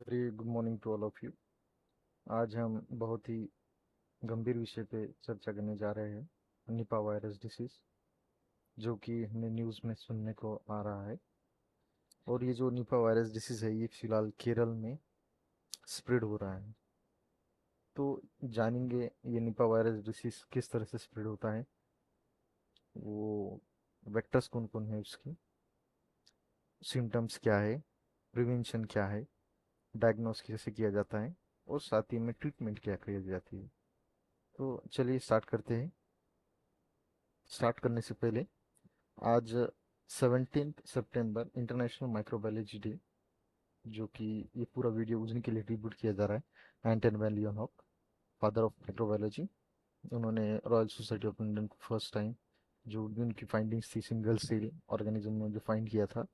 Very good morning to all of you. आज हम बहुत ही गंभीर विषय पे चर्चा करने जा रहे हैं, निपा वायरस डिसीज, जो कि हमें न्यूज़ में सुनने को आ रहा है। और ये जो निपा वायरस डिसीज है, ये फिलहाल केरल में स्प्रेड हो रहा है। तो जानेंगे ये निपा वायरस डिसीज किस तरह से स्प्रेड होता है, वो वेक्टर्स कौन कौन है उसकी, सिम्टम्स क्या है, प्रिवेंशन क्या है, डायग्नोस कैसे किया जाता है, और साथ ही में ट्रीटमेंट क्या की जाती है। तो चलिए स्टार्ट करते हैं। स्टार्ट करने से पहले, आज 17 सितंबर इंटरनेशनल माइक्रोबायोलॉजी डे, जो कि ये पूरा वीडियो उन्हीं के लिए ट्रिब्यूट किया जा रहा है। एंटन वैन लियोनहॉक, फादर ऑफ माइक्रोबायोलॉजी, उन्होंने रॉयल सोसाइटी ऑफ लंदन को फर्स्ट टाइम जो भी उनकी फाइंडिंग्स थी सिंगल सेल ऑर्गेनिज्म में जो फाइंड किया था,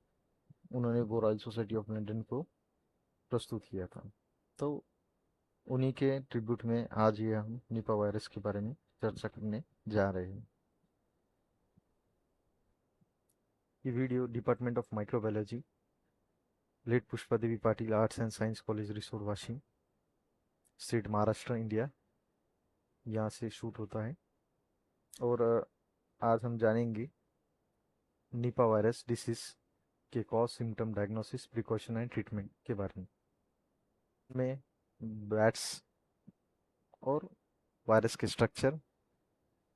उन्होंने वो रॉयल सोसाइटी ऑफ लंदन को प्रस्तुत किया था। तो उन्हीं के ट्रिब्यूट में आज ये हम निपा वायरस के बारे में चर्चा करने जा रहे हैं। ये video department of microbiology, late Pushpa Devi Patil arts and science college Risod Washim, state Maharashtra, India, यहाँ से शूट होता है। और आज हम जानेंगे निपा वायरस डिसीज के cause, symptom, diagnosis, precaution and treatment के बारे में बैट्स और वायरस के स्ट्रक्चर,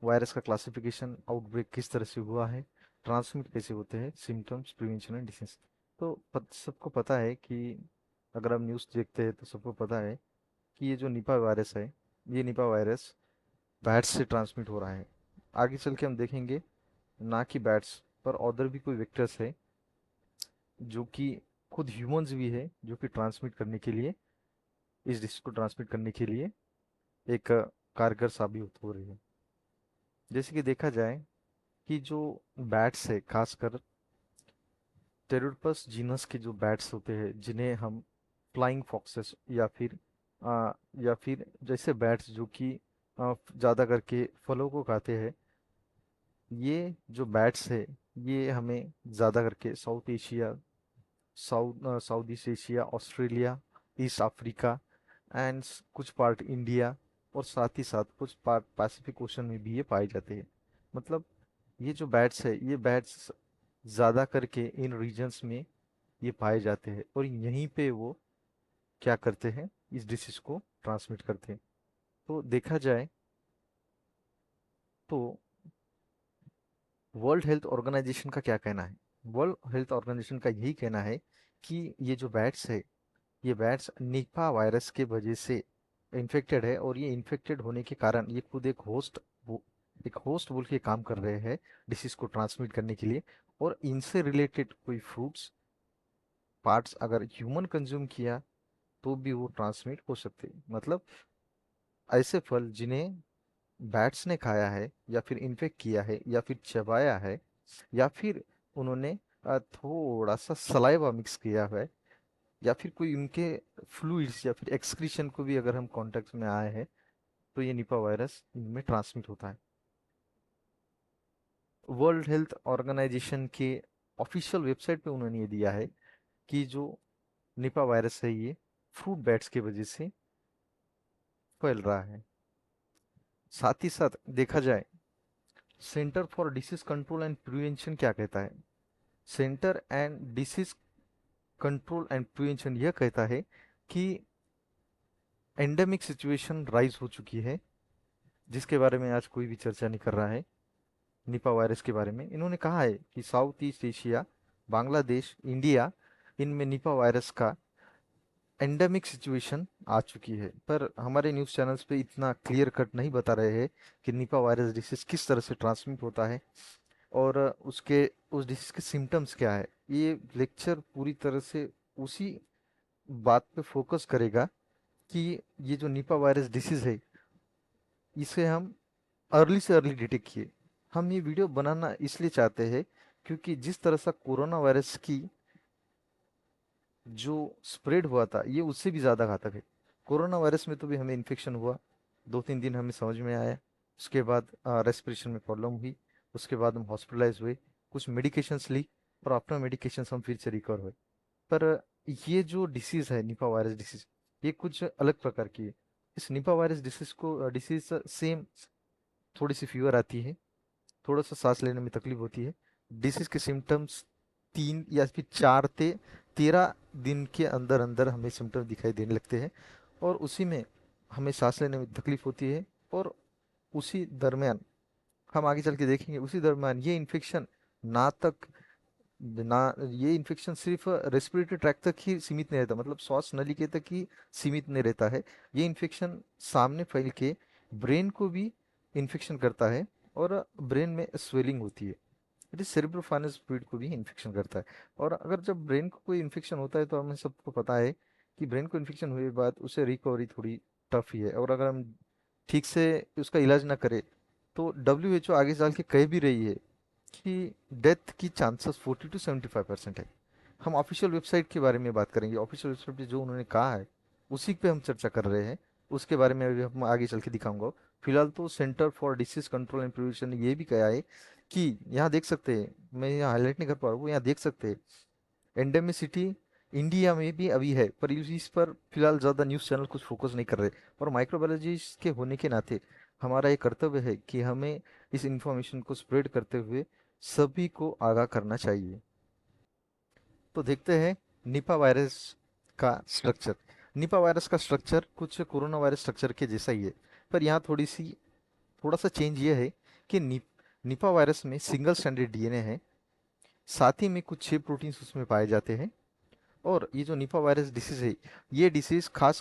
वायरस का क्लासिफिकेशन, आउटब्रेक किस तरह से हुआ है, ट्रांसमिट कैसे होते हैं, सिम्टम्स, प्रिवेंशन एंड डिसीज। तो सबको पता है कि अगर हम न्यूज़ देखते हैं तो सबको पता है कि ये जो निपा वायरस है, ये निपा वायरस बैट्स से ट्रांसमिट हो रहा है। आगे चल के हम देखेंगे ना कि बैट्स पर अदर भी कोई वेक्टर्स है जो कि खुद ह्यूमंस भी है, जो कि ट्रांसमिट करने के लिए, इस डिसीज को ट्रांसमिट करने के लिए एक कारगर साबित हो रही है। जैसे कि देखा जाए कि जो बैट्स है, खासकर टेरोडपस जीनस के जो बैट्स होते हैं, जिन्हें हम फ्लाइंग फॉक्सेस आ, या फिर जैसे बैट्स जो कि ज़्यादा करके फलों को खाते हैं, ये जो बैट्स है, ये हमें ज़्यादा करके south Asia, south east Asia, Australia, east Africa and कुछ पार्ट इंडिया, और साथ ही साथ कुछ पार्ट पैसिफिक ओशन में भी ये पाए जाते हैं। मतलब ये जो बैट्स है, ये बैट्स ज़्यादा करके इन रीजन्स में ये पाए जाते हैं, और यहीं पे वो क्या करते हैं, इस डिसीज को ट्रांसमिट करते हैं। तो देखा जाए तो वर्ल्ड हेल्थ ऑर्गेनाइजेशन का क्या कहना है? वर्ल्ड हेल्थ ऑर्गेनाइजेशन का यही कहना है कि ये जो बैट्स है, ये बैट्स निपा वायरस के वजह से इन्फेक्टेड है, और ये इन्फेक्टेड होने के कारण ये खुद एक होस्ट बोल के काम कर रहे हैं डिसीज को ट्रांसमिट करने के लिए। और इनसे रिलेटेड कोई फ्रूट्स पार्ट्स अगर ह्यूमन कंज्यूम किया तो भी वो ट्रांसमिट हो सकते हैं। मतलब ऐसे फल जिन्हें बैट्स ने खाया है, या फिर इन्फेक्ट किया है, या फिर चबाया है, या फिर उन्होंने थोड़ा सा सलाइवा मिक्स किया है, या फिर कोई उनके फ्लूइड्स या फिर एक्सक्रीशन को भी अगर हम कांटेक्ट में आए हैं, तो ये निपा वायरस इनमें ट्रांसमिट होता है। वर्ल्ड हेल्थ ऑर्गेनाइजेशन के ऑफिशियल वेबसाइट पे उन्होंने ये दिया है कि जो निपा वायरस है, ये फ्रूट बैट्स की वजह से फैल रहा है। साथ ही साथ देखा जाए, centre for disease control and prevention क्या कहता है? Centre and disease control and prevention यह कहता है कि एंडेमिक सिचुएशन राइज हो चुकी है, जिसके बारे में आज कोई भी चर्चा नहीं कर रहा है। निपा वायरस के बारे में इन्होंने कहा है कि south east Asia, Bangladesh, India, इनमें निपा वायरस का एंडेमिक सिचुएशन आ चुकी है। पर हमारे न्यूज़ चैनल्स पे इतना क्लियर कट नहीं बता रहे हैं कि निपा वायरस डिसीज किस तरह से ट्रांसमिट होता है, और उसके उस डिसीज के सिम्टम्स क्या है। ये लेक्चर पूरी तरह से उसी बात पे फोकस करेगा कि ये जो निपा वायरस डिसीज है, इसे हम अर्ली से अर्ली डिटेक्ट किए। हम ये वीडियो बनाना इसलिए चाहते हैं क्योंकि जिस तरह से कोरोना वायरस की जो स्प्रेड हुआ था, ये उससे भी ज़्यादा घातक है। कोरोना वायरस में तो भी हमें इन्फेक्शन हुआ, 2-3 दिन हमें समझ में आया, उसके बाद रेस्पिरेशन में प्रॉब्लम हुई, उसके बाद हम हॉस्पिटलाइज हुए, कुछ मेडिकेशंस ली, और आफ्टर मेडिकेशंस हम फिर से रिकवर हुए। पर ये जो डिसीज है निपा वायरस डिसीज, ये कुछ अलग प्रकार की है। इस निपा वायरस डिसीज सेम, थोड़ी सी फीवर आती है, थोड़ा सा सांस लेने में तकलीफ होती है। डिसीज के सिम्टम्स 3 या फिर 4 से 13 दिन के अंदर अंदर हमें सिम्टम्स दिखाई देने लगते हैं, और उसी में हमें सांस लेने में तकलीफ होती है। और उसी दरमियान हम आगे चल के देखेंगे, उसी दरमियान ये इन्फेक्शन सिर्फ रेस्पिरेटरी ट्रैक्ट तक ही सीमित नहीं रहता, मतलब श्वास नलिका तक ही सीमित नहीं रहता है। ये इन्फेक्शन सामने फैल के ब्रेन को भी इन्फेक्शन करता है, और ब्रेन में स्वेलिंग होती है। इट सेरेब्रोस्पाइनल फ्लूइड को भी इन्फेक्शन करता है। और अगर जब ब्रेन को कोई इन्फेक्शन होता है तो हमें सबको पता है कि ब्रेन को इन्फेक्शन हुए के बाद उसे रिकवरी थोड़ी टफ ही है। और अगर हम ठीक से उसका इलाज ना करें तो WHO आगे चल के कह भी रही है कि डेथ की चांसेस 40 to 75% है। हम ऑफिशियल वेबसाइट के बारे में बात करेंगे, ऑफिशियल वेबसाइट पे जो उन्होंने कहा है उसी पे हम चर्चा कर रहे हैं। उसके बारे में अभी हम आगे चल के दिखाऊंगा। फिलहाल तो centre for disease control and prevention ने ये भी कहा है कि यहाँ देख सकते हैं, मैं यहाँ हाईलाइट नहीं कर पा रहा हूँ, यहाँ देख सकते हैं एंडेमिसिटी इंडिया में भी अभी है, पर इस पर फिलहाल ज़्यादा न्यूज़ चैनल कुछ फोकस नहीं कर रहे। और माइक्रोबायोलॉजिस्ट के होने के नाते हमारा ये कर्तव्य है कि हमें इस इंफॉर्मेशन को स्प्रेड करते हुए सभी को आगाह करना चाहिए। तो देखते हैं निपा वायरस का स्ट्रक्चर। निपा वायरस का स्ट्रक्चर कुछ कोरोना वायरस स्ट्रक्चर के जैसा ही है, पर यहाँ थोड़ा सा चेंज ये है कि निपा वायरस में सिंगल स्ट्रैंडेड डीएनए है, साथ ही में कुछ 6 प्रोटीन्स उसमें पाए जाते हैं। और ये जो निपा वायरस डिसीज है, ये डिसीज खास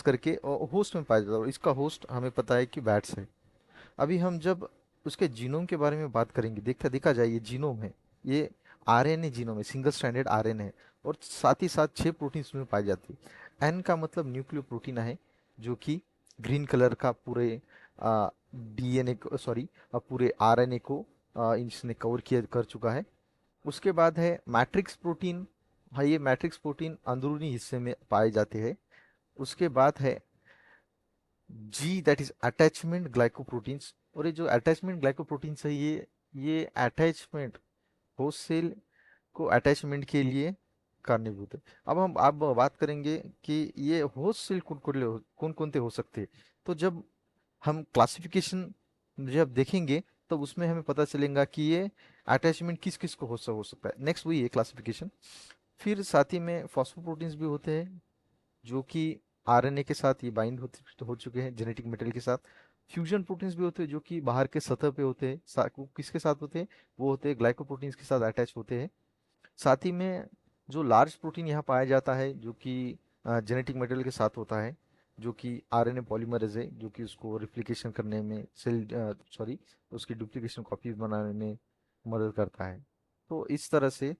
करके होस्ट में पाया जाता है, और इसका होस्ट हमें पता है कि बैट्स है। अभी हम जब उसके जीनोम के बारे में बात करेंगे, देखा देखा जाए ये जीनोम है, ये आरएनए जीनोम है, सिंगल स्ट्रैंडेड आरएनए है। और साथ ही साथ 6 प्रोटीन उसमें पाई जाती है। एन का मतलब न्यूक्लियो प्रोटीन है, जो कि ग्रीन कलर का पूरे डीएनए को, सॉरी, पूरे आरएनए को इसने कवर किया कर चुका है। उसके बाद है मैट्रिक्स प्रोटीन। हाँ, ये मैट्रिक्स प्रोटीन अंदरूनी हिस्से में पाए जाते हैं। उसके बाद है जी, दैट इज अटैचमेंट ग्लाइकोप्रोटीन्स। और ये जो अटैचमेंट ग्लाइकोप्रोटीन्स है, ये अटैचमेंट होस्ट सेल को अटैचमेंट के लिए कारणीभूत है। अब बात करेंगे कि ये होस्ट सेल कौन कौन से हो सकते हैं। तो जब हम क्लासिफिकेशन जब देखेंगे तब उसमें हमें पता चलेगा कि ये अटैचमेंट किस किस को हो सकता है। नेक्स्ट वही है क्लासिफिकेशन। फिर साथ ही में फॉस्फोप्रोटीन्स भी होते हैं, जो कि आरएनए के साथ ये बाइंड हो चुके हैं जेनेटिक मटेरियल के साथ। फ्यूजन प्रोटीन्स भी होते हैं जो कि बाहर के सतह पे होते हैं, वो किसके साथ होते हैं, वो होते हैं ग्लाइकोप्रोटीन्स के साथ अटैच होते हैं। साथ ही में जो लार्ज प्रोटीन यहाँ पाया जाता है, जो कि जेनेटिक मटेरियल के साथ होता है, जो कि आरएनए पॉलीमरेज है, जो कि उसको रिप्लिकेशन करने में उसकी डुप्लीकेशन कॉपीज बनाने में मदद करता है। तो इस तरह से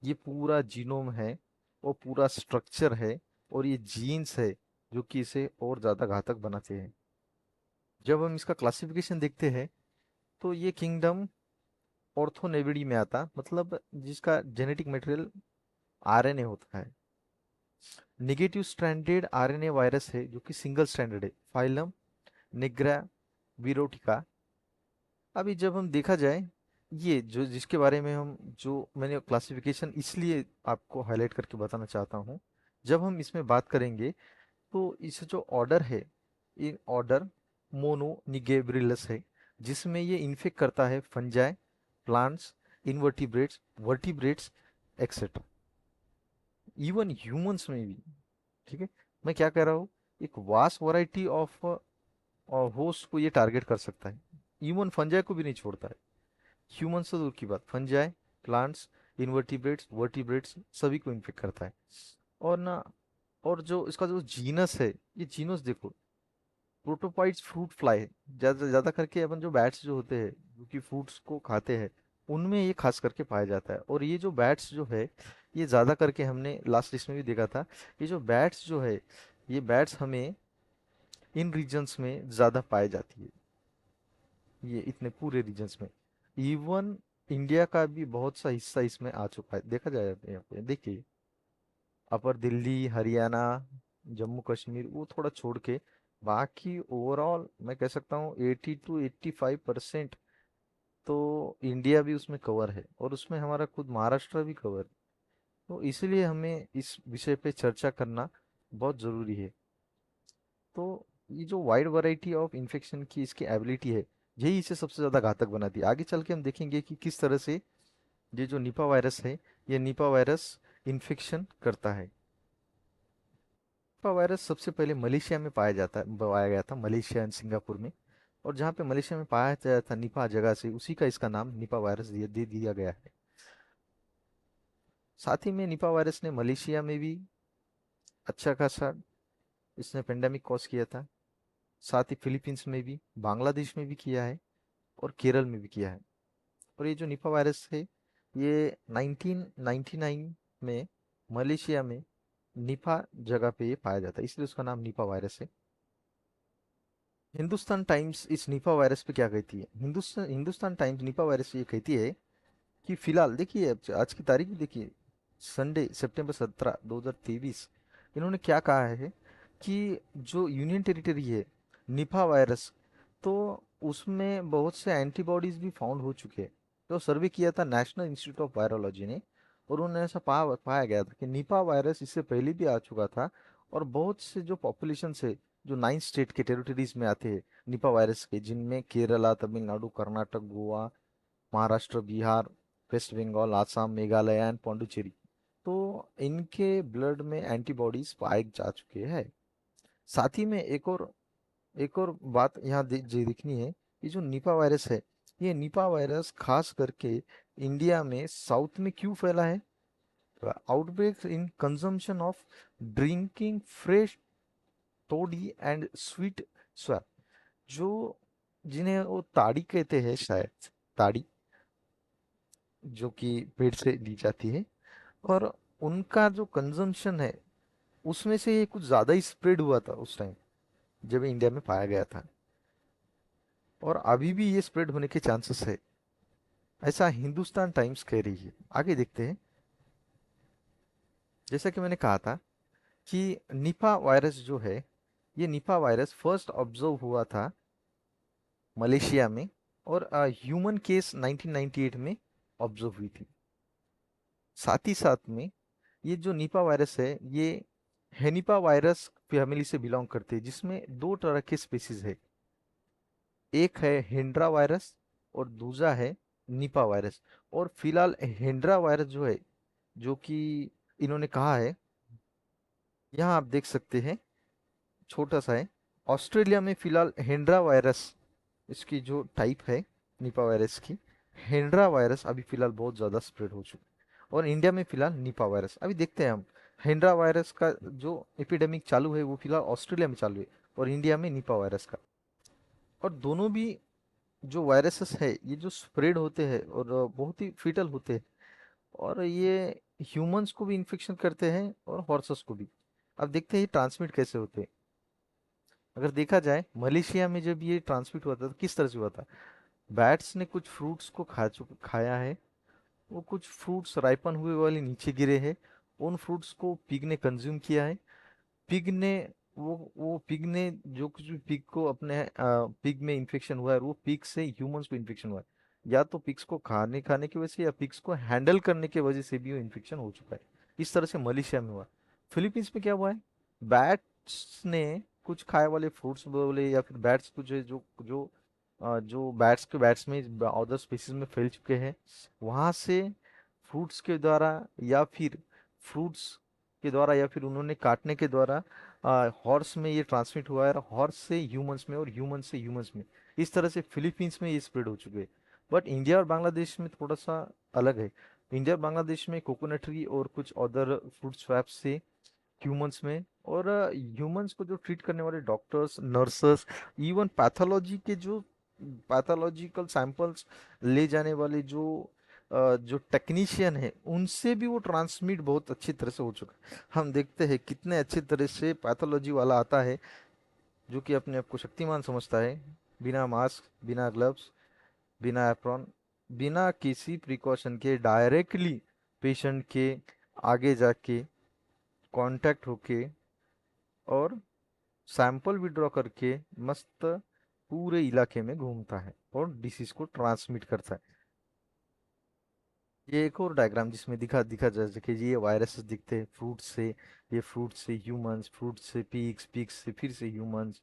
ये पूरा जीनोम है, और पूरा स्ट्रक्चर है, और ये जीन्स है जो कि इसे और ज़्यादा घातक बनाते हैं। जब हम इसका क्लासिफिकेशन देखते हैं तो ये किंगडम ऑर्थोनेविडी में आता, मतलब जिसका जेनेटिक मटेरियल आरएनए होता है। नेगेटिव स्ट्रैंडेड आरएनए वायरस है जो कि सिंगल स्ट्रैंडेड है, फाइलम निग्रा विरोटिका। अभी जब हम देखा जाए, ये जो जिसके बारे में हम जो मैंने क्लासिफिकेशन इसलिए आपको हाईलाइट करके बताना चाहता हूँ, जब हम इसमें बात करेंगे तो इस जो ऑर्डर है, ये ऑर्डर मोनोनिगेब्रिलस है, जिसमें ये इन्फेक्ट करता है fungi, plants, invertebrates, vertebrates, etcetera, even humans में भी। ठीक है, मैं क्या कह रहा हूँ, एक वास्ट वैरायटी ऑफ होस्ट को ये टारगेट कर सकता है, इवन फंजाई को भी नहीं छोड़ता है। ह्यूमंस तो दूर की बात, फंजाई, प्लांट्स, इनवर्टिब्रेट्स, वर्टिब्रेट्स सभी को इन्फेक्ट करता है। और ना, और जो इसका जो जीनस है, ये जीनस देखो, प्रोटोपाइट्स फ्रूट फ्लाई है। ज़्यादा ज़्यादा करके अपन जो बैट्स जो होते हैं जो कि फ्रूट्स को खाते हैं, उनमें ये खास करके पाया जाता है। और ये जो बैट्स जो है, ये ज़्यादा करके हमने लास्ट लिस्ट में भी देखा था, ये जो बैट्स जो है, ये बैट्स हमें इन रीजन्स में ज़्यादा पाई जाती है, ये इतने पूरे रीजन्स में। इवन इंडिया का भी बहुत सा हिस्सा इसमें आ चुका है, देखा जाए यहाँ पे देखिए, अपर दिल्ली, हरियाणा, जम्मू कश्मीर, वो थोड़ा छोड़ के बाकी ओवरऑल मैं कह सकता हूँ 80 to 85% तो इंडिया भी उसमें कवर है, और उसमें हमारा खुद महाराष्ट्र भी कवर है। तो इसलिए हमें इस विषय पे चर्चा करना बहुत ज़रूरी है। तो ये जो वाइड वैरायटी ऑफ इन्फेक्शन की इसकी एबिलिटी है, यही इसे सबसे ज़्यादा घातक बनाती है। आगे चल के हम देखेंगे कि किस तरह से ये जो निपा वायरस है, ये निपा वायरस इन्फेक्शन करता है। निपा वायरस सबसे पहले मलेशिया में पाया गया था, मलेशिया एंड सिंगापुर में। और जहाँ पे मलेशिया में पाया गया था निपा जगह से, उसी का इसका नाम निपा वायरस दे दिया गया है। साथ ही में निपा वायरस ने मलेशिया में भी अच्छा खासा इसने पेंडेमिक कॉज किया था। साथ ही फिलीपींस में भी, बांग्लादेश में भी किया है, और केरल में भी किया है। और ये जो निपा वायरस है, ये 1999 में मलेशिया में निपा जगह पे ये पाया जाता है, इसलिए उसका नाम निपा वायरस है। हिंदुस्तान टाइम्स इस निपा वायरस पे क्या कहती है? Hindustan Hindustan times Nipah virus ये कहती है कि फिलहाल देखिए, आज की तारीख भी देखिए, संडे सितंबर 17 2023, इन्होंने क्या कहा है कि जो यूनियन टेरिटरी है निपा वायरस, तो उसमें बहुत से एंटीबॉडीज भी फाउंड हो चुके हैं। तो सर्वे किया था नेशनल इंस्टीट्यूट ऑफ वायरोलॉजी ने, और उन्होंने ऐसा पाया गया था कि निपा वायरस इससे पहले भी आ चुका था। और बहुत से जो पॉपुलेशन है, जो 9 स्टेट के टेरिटरीज में आते हैं निपा वायरस के, जिनमें केरला, तमिलनाडु, कर्नाटक, गोवा, महाराष्ट्र, बिहार, वेस्ट बंगाल, आसाम, मेघालय एंड पौंडुचेरी, तो इनके ब्लड में एंटीबॉडीज पाए जा चुके हैं। साथ ही में एक और बात यहाँ जी दिखनी है। ये जो निपा वायरस है, ये निपा वायरस खास करके इंडिया में साउथ में क्यों फैला है? Outbreak in consumption of drinking fresh तोड़ी एंड स्वीट स्वैप, जो जिन्हें वो ताड़ी कहते हैं शायद, ताड़ी, जो कि पेट से ली जाती है। और उनका जो कंजम्पशन है, उसमें से ये कुछ ज़्यादा ही स्प्रेड हुआ था उस टाइम जब ये इंडिया में पाया गया था। और अभी भी ये स्प्रेड होने के चांसेस है, ऐसा हिंदुस्तान टाइम्स कह रही है। आगे देखते हैं। जैसा कि मैंने कहा था कि निपा वायरस जो है, ये निपा वायरस फर्स्ट ऑब्जर्व हुआ था मलेशिया में, और ह्यूमन केस 1998 में ऑब्जर्व हुई थी। साथ ही साथ में ये जो निपा वायरस है, ये हेनिपा वायरस फैमिली से बिलोंग करते हैं, जिसमें दो तरह के स्पीसीज है। एक है हेंड्रा वायरस, और दूसरा है निपा वायरस। और फिलहाल हेंड्रा वायरस जो है, जो कि इन्होंने कहा है, यहाँ आप देख सकते हैं, छोटा सा है। ऑस्ट्रेलिया में फिलहाल हेंड्रा वायरस, इसकी जो टाइप है निपा वायरस की, हेंड्रा वायरस अभी फिलहाल बहुत ज़्यादा स्प्रेड हो चुका है। और इंडिया में फिलहाल निपा वायरस, अभी देखते हैं हम। हेंड्रा वायरस का जो एपिडेमिक चालू है वो फिलहाल ऑस्ट्रेलिया में चालू है, और इंडिया में निपा वायरस का। और दोनों भी जो वायरसेस है, ये जो स्प्रेड होते हैं और बहुत ही फीटल होते हैं, और ये ह्यूमंस को भी इन्फेक्शन करते हैं और हॉर्सेस को भी। अब देखते हैं ये ट्रांसमिट कैसे होते हैं। अगर देखा जाए, मलेशिया में जब ये ट्रांसमिट हुआ था तो किस तरह से हुआ था? बैट्स ने कुछ फ्रूट्स को खाया है। वो कुछ फ्रूट्स राइपन हुए वाले नीचे गिरे हैं। उन फ्रूट्स को पिग ने कंज्यूम किया है। पिग ने वो पिग ने जो कुछ भी पिग को अपने पिग में इन्फेक्शन हुआ है, वो पिग से ह्यूमंस को इन्फेक्शन हुआ है। या तो पिग्स को खाने खाने की वजह से, या पिग्स को हैंडल करने की वजह से भी वो इन्फेक्शन हो चुका है। इस तरह से मलेशिया में हुआ। फिलीपींस में क्या हुआ है? बैट्स ने कुछ खाए वाले फ्रूट्स बोले, या फिर बैट्स कुछ है जो जो जो बैट्स में अदर स्पीसीज में फैल चुके हैं, वहां से फ्रूट्स के द्वारा, या फिर फ्रूट्स के द्वारा, या फिर उन्होंने काटने के द्वारा हॉर्स में ये ट्रांसमिट हुआ है, और हॉर्स से ह्यूमंस में, और ह्यूमन से ह्यूमंस में। इस तरह से फिलीपींस में ये स्प्रेड हो चुके हैं। बट इंडिया और बांग्लादेश में थोड़ा सा अलग है। इंडिया और बांग्लादेश में कोकोनट ट्री और कुछ अदर फ्रूट स्वैप से ह्यूमंस में, और ह्यूमंस को जो ट्रीट करने वाले doctors, nurses, even pathological samples ले जाने वाले जो टेक्नीशियन है, उनसे भी वो ट्रांसमिट बहुत अच्छी तरह से हो चुका है। हम देखते हैं कितने अच्छी तरह से पैथोलॉजी वाला आता है, जो कि अपने आप को शक्तिमान समझता है, बिना मास्क, बिना ग्लव्स, बिना एप्रॉन, बिना किसी प्रिकॉशन के डायरेक्टली पेशेंट के आगे जाके कांटेक्ट होके, और सैंपल विड्रॉ करके मस्त पूरे इलाके में घूमता है और डिसीज को ट्रांसमिट करता है। ये एक और डायग्राम जिसमें दिखा दिखा जा सके ये वायरसेस दिखते हैं फ्रूट से, ये फ्रूट से ह्यूमंस, फ्रूट से पिग्स, पिग्स से फिर से ह्यूमंस।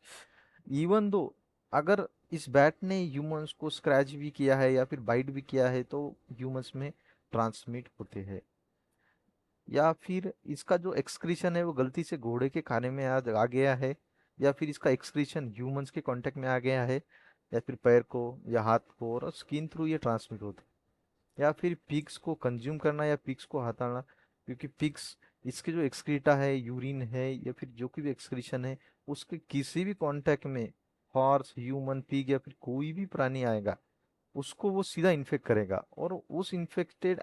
इवन दो अगर इस बैट ने ह्यूमंस को स्क्रैच भी किया है या फिर बाइट भी किया है तो ह्यूमंस में ट्रांसमिट होते हैं। या फिर इसका जो एक्सक्रीशन है वो गलती से घोड़े के खाने में आ गया है, या फिर इसका एक्सक्रीशन ह्यूमंस के कांटेक्ट में आ गया है, या फिर पैर को या हाथ को, और स्किन थ्रू ये ट्रांसमिट होता है। या फिर पिग्स को कंज्यूम करना या पिग्स को हटाना, क्योंकि पिग्स इसके जो एक्सक्रीटा है, यूरिन है या फिर जो भी एक्सक्रीशन है, उसके किसी भी कांटेक्ट में हॉर्स, ह्यूमन, पिग या फिर कोई भी प्राणी आएगा उसको वो सीधा इन्फेक्ट करेगा, और उस इन्फेक्टेड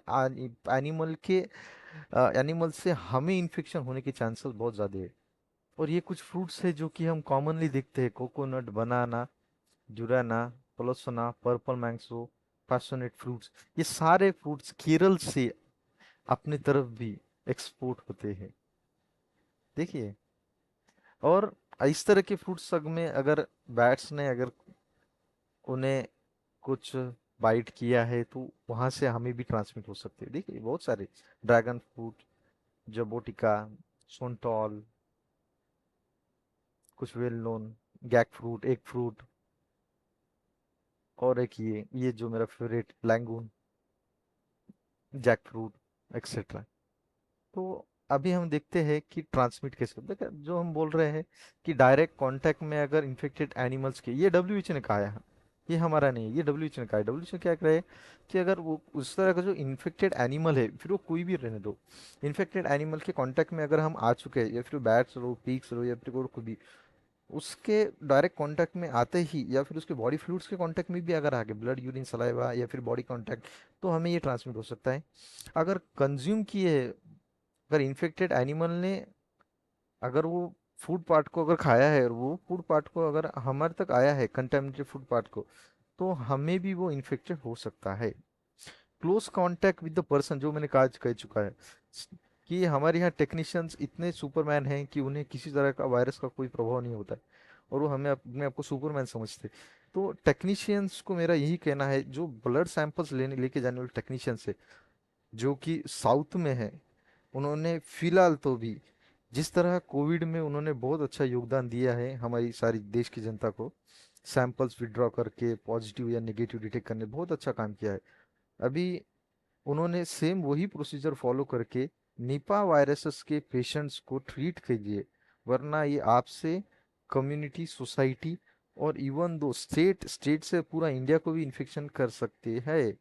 एनिमल से हमें इन्फेक्शन होने के चांसेस बहुत ज़्यादा है। और ये कुछ फ्रूट्स है जो कि हम कॉमनली देखते हैं, कोकोनट, बनाना, जुराना, पलोसना, पर्पल मैंगो, पैशनेट फ्रूट्स। ये सारे फ्रूट्स केरल से अपनी तरफ भी एक्सपोर्ट होते हैं, देखिए। और इस तरह के फ्रूट्स सब में अगर बैट्स ने अगर उन्हें कुछ बाइट किया है तो वहां से हमें भी ट्रांसमिट हो सकते हैं, देखिए बहुत सारे। ड्रैगन फ्रूट, जबोटिका, सोंटॉल, कुछ well known, gac fruit, egg fruit, और एक ये जो मेरा favourite longan, jack fruit etcetera. तो अभी हम देखते हैं कि ट्रांसमिट कैसे होता है। देखिए, जो हम बोल रहे हैं कि डायरेक्ट कांटेक्ट में अगर इन्फेक्टेड एनिमल्स के, ये डब्ल्यूएचओ ने कहा है, ये हमारा नहीं है, ये डब्ल्यूएचओ ने कहा है। डब्ल्यूएचओ क्या कह रहे हैं कि अगर वो उस तरह का जो इन्फेक्टेड एनिमल है, फिर वो कोई भी रहने दो, इन्फेक्टेड एनिमल के कांटेक्ट में अगर हम आ चुके हैं, या फिर बैट्स रो, पिग्स रो, या फिर कोई भी, उसके डायरेक्ट कांटेक्ट में आते ही या फिर उसके बॉडी फ्लूइड्स के कांटेक्ट में भी अगर आ गए, ब्लड, यूरिन, सलाइवा या फिर बॉडी कांटेक्ट, तो हमें ये ट्रांसमिट हो सकता है। अगर कंज्यूम किए, अगर इन्फेक्टेड एनिमल ने, अगर वो फूड पार्ट को अगर खाया है और वो फूड पार्ट को अगर हमारे तक आया है, कंटेमिनेटेड फूड पार्ट को, तो हमें भी वो इन्फेक्टेड हो सकता है। Close contact with the person, जो मैंने कहा कह चुका है कि हमारे यहाँ टेक्नीशियंस इतने सुपरमैन हैं कि उन्हें किसी तरह का वायरस का कोई प्रभाव नहीं होता है, और वो हमें अपने आपको सुपरमैन समझते। तो टेक्नीशियंस को मेरा यही कहना है, जो ब्लड सैंपल्स लेने लेके जाने वाले टेक्नीशियंस है, जो कि साउथ में है, उन्होंने फिलहाल तो भी जिस तरह कोविड में उन्होंने बहुत अच्छा योगदान दिया है हमारी सारी देश की जनता को, सैंपल्स विड्रॉ करके पॉजिटिव या नेगेटिव डिटेक्ट करने बहुत अच्छा काम किया है। अभी उन्होंने सेम वही प्रोसीजर फॉलो करके निपा वायरसेस के पेशेंट्स को ट्रीट कीजिए, वरना ये आपसे, कम्युनिटी, सोसाइटी और इवन दो स्टेट स्टेट से पूरा इंडिया को भी इन्फेक्शन कर सकते हैं।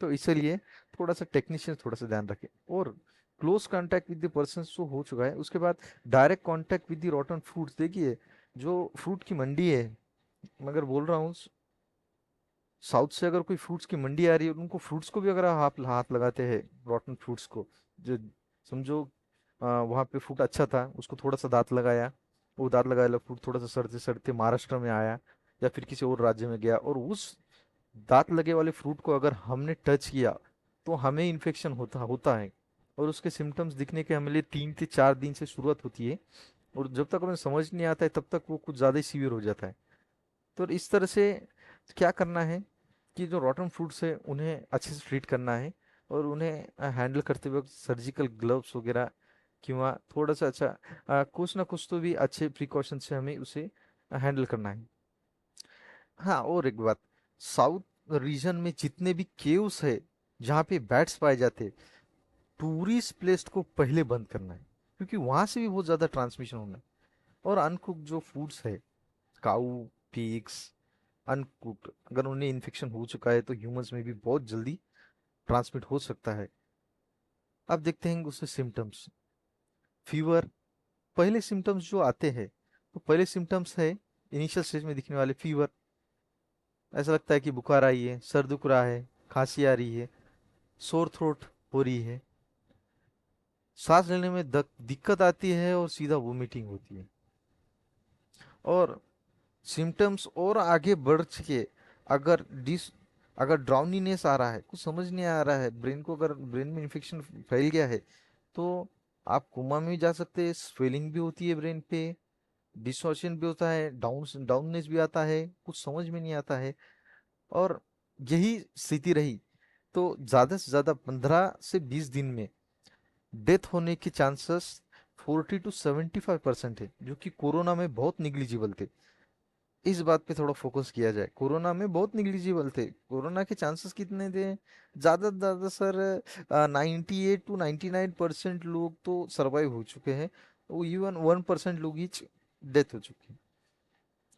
तो इसलिए थोड़ा सा टेक्नीशियन थोड़ा सा ध्यान रखें। और close contact with the person जो हो चुका है, उसके बाद direct contact with the रॉटन fruits, देखिए जो फ्रूट की मंडी है, मगर बोल रहा हूँ, साउथ से अगर कोई फ्रूट्स की मंडी आ रही है, उनको फ्रूट्स को भी अगर आप हाथ लगाते हैं, रॉटन फ्रूट्स को, जो समझो वहाँ पे फ्रूट अच्छा था, उसको थोड़ा सा दांत लगाया, वो दांत लगाया फ्रूट थोड़ा सा सड़ते सड़ते महाराष्ट्र में आया या फिर किसी और राज्य में गया, और उस दांत लगे वाले फ्रूट को अगर हमने टच किया, तो हमें इन्फेक्शन होता होता है। और उसके सिम्टम्स दिखने के हमें लिए 3 से 4 दिन से शुरुआत होती है, और जब तक हमें समझ नहीं आता है तब तक वो कुछ ज़्यादा ही सीवियर हो जाता है। तो इस तरह से क्या करना है कि जो रॉटन फ्रूट्स है उन्हें अच्छे से ट्रीट करना है, और उन्हें हैंडल करते वक्त सर्जिकल ग्लव्स वगैरह, किंवा थोड़ा सा अच्छा कुछ ना कुछ तो भी अच्छे प्रिकॉशन से हमें उसे हैंडल करना है। हाँ, और एक बात, साउथ रीजन में जितने भी केव्स है जहाँ पे बैट्स पाए जाते हैं, टूरिस्ट प्लेस को पहले बंद करना है, क्योंकि वहां से भी बहुत ज्यादा ट्रांसमिशन होना है। और अनकुक जो फूड्स है, काऊ, पिग्स, अनकुक्ड, अगर उन्हें इन्फेक्शन हो चुका है तो ह्यूमंस में भी बहुत जल्दी ट्रांसमिट हो सकता है। अब देखते हैं उसके सिम्टम्स। फीवर, पहले सिम्टम्स जो आते हैं, तो पहले सिम्टम्स है इनिशियल स्टेज में दिखने वाले फीवर। ऐसा लगता है कि बुखार आई है, सर दुख रहा है, खांसी आ रही है, सोर थ्रोट हो रही है, सांस लेने में दिक्कत आती है, और सीधा वोमिटिंग होती है। और सिम्टम्स और आगे बढ़ के, अगर डिस अगर ड्राउनीनेस आ रहा है, कुछ समझ नहीं आ रहा है ब्रेन को, अगर ब्रेन में इन्फेक्शन फैल गया है, तो आप कोमा में भी जा सकते हैं, स्वेलिंग भी होती है ब्रेन पे, डिसोसिएशन भी होता है, डाउननेस भी आता है, कुछ समझ में नहीं आता है। और यही स्थिति रही तो ज़्यादा से ज़्यादा 15 से 20 दिन में डेथ होने के चांसेस 40 to 75% है, जो कि कोरोना में बहुत निग्लिजिबल थे। इस बात पे थोड़ा फोकस किया जाए, कोरोना में बहुत निग्लिजिबल थे। कोरोना के चांसेस कितने थे? ज़्यादा से ज़्यादा सर 98 to 99% लोग तो सरवाइव हो चुके हैं, वो इवन 1% लोग ही डेथ हो चुकी है।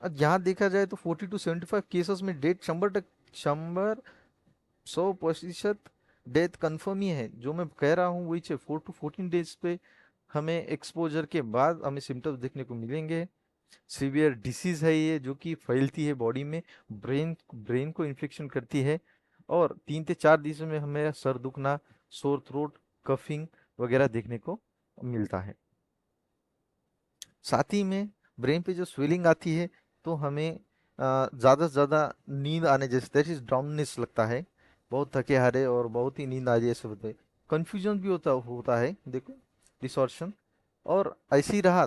अब यहाँ देखा जाए तो 40 to 75 केसेस में डेथ 100% डेथ कंफर्म ही है। जो मैं कह रहा हूँ वही 4 to 14 डेज पे हमें एक्सपोजर के बाद हमें सिम्टम्स देखने को मिलेंगे। सीवियर डिसीज है ये, जो कि फैलती है बॉडी में, ब्रेन ब्रेन को इन्फेक्शन करती है, और 3 से 4 दिन में हमें सर दुखना, सोर थ्रोट, कफिंग वगैरह देखने को मिलता है। साथ ही में ब्रेन पे जो स्वेलिंग आती है, तो हमें ज़्यादा से ज़्यादा नींद आने जैसे दैट इज ड्राउननेस लगता है, बहुत थके हारे और बहुत ही नींद आ रही है ऐसे होते हैं। कन्फ्यूजन भी होता है, देखो, डिसऑर्शन। और ऐसी रहा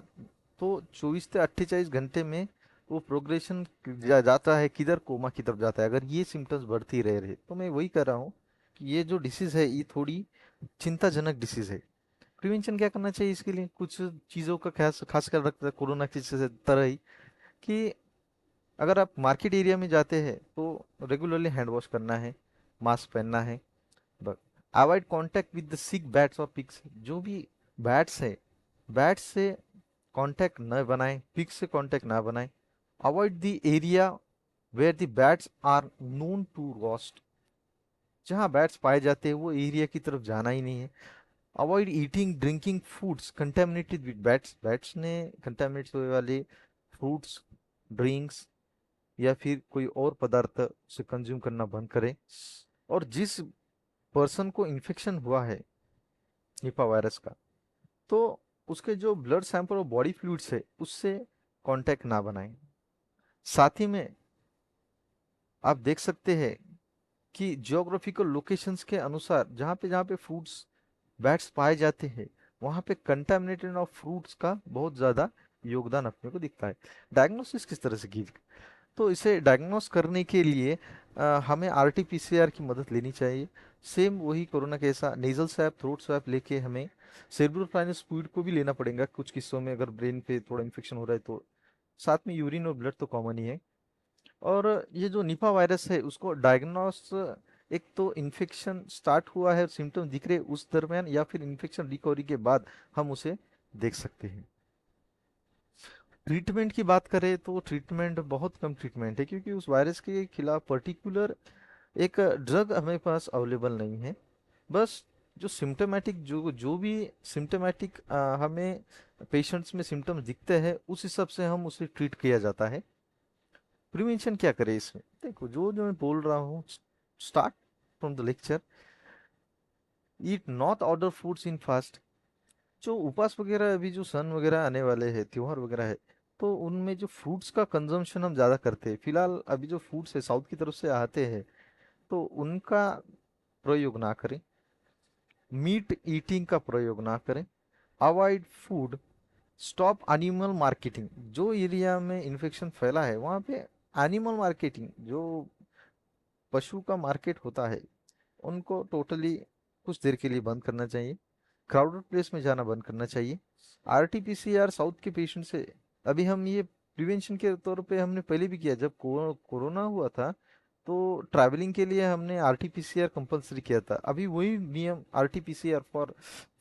तो 24 से 48 घंटे में वो प्रोग्रेशन जाता है किधर, कोमा की तरफ जाता है, अगर ये सिम्टम्स बढ़ती रहे। तो मैं वही कर रहा हूँ कि ये जो डिसीज़ है ये थोड़ी चिंताजनक डिसीज़ है। प्रिवेंशन क्या करना चाहिए इसके लिए? कुछ चीज़ों का खास खास कर रखता है कोरोना की तरह ही, कि अगर आप मार्केट एरिया में जाते हैं तो रेगुलरली हैंड वॉश करना है, मास्क पहनना है, avoid contact with the sick bats और पिग्स। जो भी बैट्स है, बैट्स से कांटेक्ट न बनाएं, पिग्स से कांटेक्ट ना बनाएं। Avoid the area where the bats are known to roost. जहाँ बैट्स पाए जाते हैं वो एरिया की तरफ जाना ही नहीं है। Avoid eating drinking foods contaminated with bats. Bats ने कंटेमिनेट हुए वाले फ्रूट्स, ड्रिंक्स या फिर कोई और पदार्थ से कंज्यूम करना बंद करें। और जिस पर्सन को इन्फेक्शन हुआ है निपा वायरस का, तो उसके जो ब्लड सैंपल और बॉडी फ्लूइड्स है उससे कांटेक्ट ना बनाएं। साथ ही में आप देख सकते हैं कि जियोग्राफिकल लोकेशंस के अनुसार जहाँ पे फ्रूट्स बैट्स पाए जाते हैं, वहाँ पे कंटामिनेटेड ऑफ फ्रूट्स का बहुत ज़्यादा योगदान अपने को दिखता है। डायग्नोसिस किस तरह से की? तो इसे डायग्नोस करने के लिए हमें आरटी-पीसीआर की मदद लेनी चाहिए। सेम वही कोरोना के ऐसा नेज़ल स्वैब, थ्रोट स्वैब लेके हमें सेरेब्रोस्पाइनल फ्लूइड को भी लेना पड़ेगा कुछ किस्सों में, अगर ब्रेन पे थोड़ा इन्फेक्शन हो रहा है तो। साथ में यूरिन और ब्लड तो कॉमन ही है। और ये जो निपा वायरस है उसको डायग्नोस, एक तो इन्फेक्शन स्टार्ट हुआ है, सिम्टम्स दिख रहे उस दरमियान, या फिर इन्फेक्शन रिकवरी के बाद हम उसे देख सकते हैं। ट्रीटमेंट की बात करें तो ट्रीटमेंट बहुत कम ट्रीटमेंट है, क्योंकि उस वायरस के खिलाफ पर्टिकुलर एक ड्रग हमें पास अवेलेबल नहीं है। बस जो सिम्टोमेटिक, जो जो भी सिम्टोमेटिक हमें पेशेंट्स में सिम्टम्स दिखते हैं उस हिसाब से हम उसे ट्रीट किया जाता है। प्रिवेंशन क्या करें इसमें? देखो, जो जो मैं बोल रहा हूँ, start from the lecture, eat not order foods in fast. जो उपास वगैरह, अभी जो सन वगैरह आने वाले हैं, त्योहार वगैरह है, तो उनमें जो फ्रूट्स का कंजम्पशन हम ज़्यादा करते हैं। फिलहाल अभी जो फ्रूट्स है साउथ की तरफ से आते हैं, तो उनका प्रयोग ना करें। मीट ईटिंग का प्रयोग ना करें। Avoid food, stop animal marketing. जो एरिया में इन्फेक्शन फैला है वहाँ पे एनिमल मार्केटिंग, जो पशु का मार्केट होता है, उनको टोटली कुछ देर के लिए बंद करना चाहिए। क्राउडेड प्लेस में जाना बंद करना चाहिए। आरटीपीसीआर साउथ के पेशेंट से अभी हम ये प्रिवेंशन के तौर पे हमने पहले भी किया, जब कोरोना हुआ था तो ट्रैवलिंग के लिए हमने आरटीपीसीआर कंपलसरी किया था। अभी वही नियम RTPCR for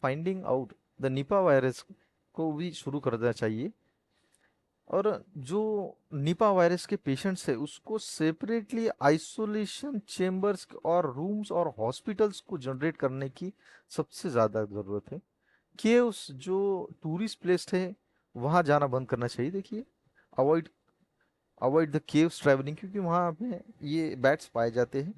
finding out the Nipah virus को भी शुरू करना चाहिए। और जो निपा वायरस के पेशेंट्स है उसको सेपरेटली आइसोलेशन चेम्बर्स और रूम्स और हॉस्पिटल्स को जनरेट करने की सबसे ज़्यादा ज़रूरत है। केव्स, जो टूरिस्ट प्लेस है, वहाँ जाना बंद करना चाहिए। देखिए, avoid avoid the caves travelling, क्योंकि वहाँ पे ये बैट्स पाए जाते हैं।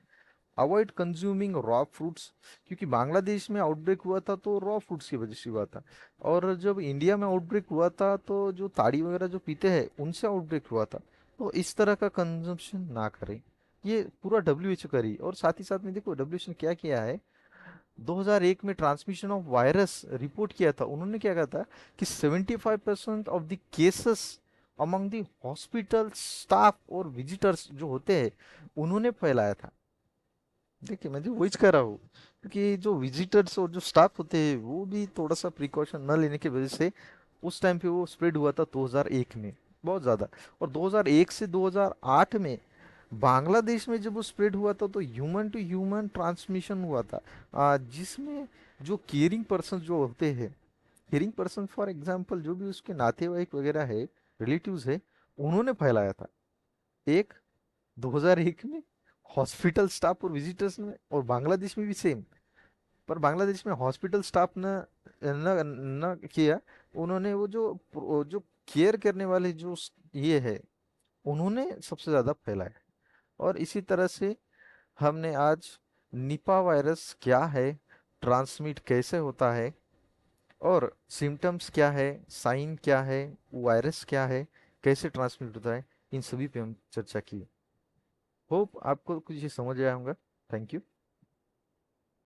अवॉइड कंज्यूमिंग रॉ फ्रूट्स, क्योंकि बांग्लादेश में आउटब्रेक हुआ था तो रॉ फ्रूट्स की वजह से हुआ था। और जब इंडिया में आउटब्रेक हुआ था तो जो ताड़ी वगैरह जो पीते हैं उनसे आउटब्रेक हुआ था। तो इस तरह का कंजम्पशन ना करें। ये पूरा डब्ल्यूएचओ करी। और साथ ही साथ में देखो डब्ल्यूएचओ ने क्या किया है, 2001 में ट्रांसमिशन ऑफ वायरस रिपोर्ट किया था। उन्होंने क्या कहा था कि 75% of the cases among the hospital staff और विजिटर्स जो होते हैं उन्होंने फैलाया था। देखिए मैं जो वही कह रहा हूँ, क्योंकि जो विजिटर्स और जो स्टाफ होते हैं वो भी थोड़ा सा प्रिकॉशन न लेने की वजह से उस टाइम पे वो स्प्रेड हुआ था 2001 में बहुत ज़्यादा। और 2001 से 2008 में बांग्लादेश में जब वो स्प्रेड हुआ था तो ह्यूमन टू ह्यूमन ट्रांसमिशन हुआ था, जिसमें जो केयरिंग पर्सन जो होते हैं, केयरिंग पर्सन फॉर एग्जांपल जो भी उसके नातेवाईक वगैरह है, रिलेटिव्स है, उन्होंने फैलाया था। एक 2001 में हॉस्पिटल स्टाफ और विजिटर्स में, और बांग्लादेश में भी सेम। पर बांग्लादेश में हॉस्पिटल स्टाफ ने न न किया, उन्होंने वो जो केयर करने वाले ये है, उन्होंने सबसे ज़्यादा फैलाया। और इसी तरह से हमने आज निपा वायरस क्या है, ट्रांसमिट कैसे होता है, और सिम्टम्स क्या है, साइन क्या है, वायरस क्या है, कैसे ट्रांसमिट होता है, इन सभी पे हम चर्चा की। होप आपको कुछ ये समझ आया होगा। Thank you.